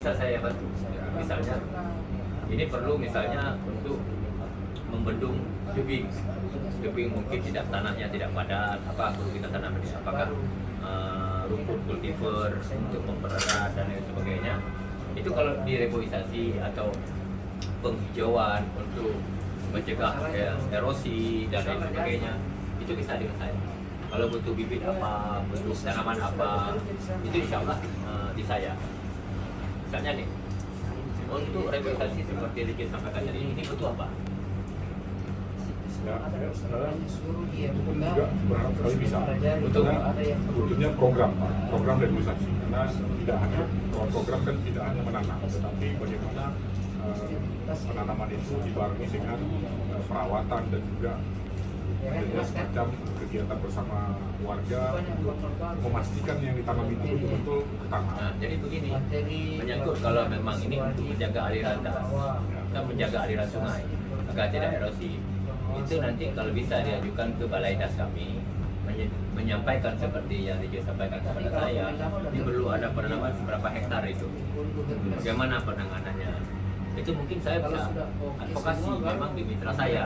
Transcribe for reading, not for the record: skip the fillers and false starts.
Bisa saya bantu. Misalnya, ini perlu misalnya untuk membendung tebing. Tebing mungkin tidak tanahnya tidak padat, apa perlu kita tanam di apakah rumput kultivar untuk mempererat dan lain sebagainya. Itu kalau direboisasi atau penghijauan untuk mencegah erosi dan lain sebagainya, itu bisa dengan saya. Kalau butuh bibit apa, butuh tanaman apa, itu insya Allah di saya. Misalnya nih, untuk reboisasi seperti Riki sampaikan tadi, ini butuh apa? Ya, pun juga berharap sekali bisa. Betul. Butuhnya program reboisasi. Karena tidak hanya program kan tidak hanya menanam, tetapi bagaimana penanaman itu dibarengi dengan perawatan dan juga adanya semacam kegiatan bersama warga untuk memastikan yang ditanam itu betul-betul tanam. Nah, jadi begini, menyangkut kalau memang ini untuk menjaga aliran das, kita menjaga aliran sungai agar tidak erosi. Itu nanti kalau bisa diajukan ke balai das kami menyampaikan seperti yang disampaikan kepada saya, ini perlu ada penanaman seberapa hektar itu, bagaimana penanganannya. Itu mungkin saya bisa advokasi memang di mitra saya.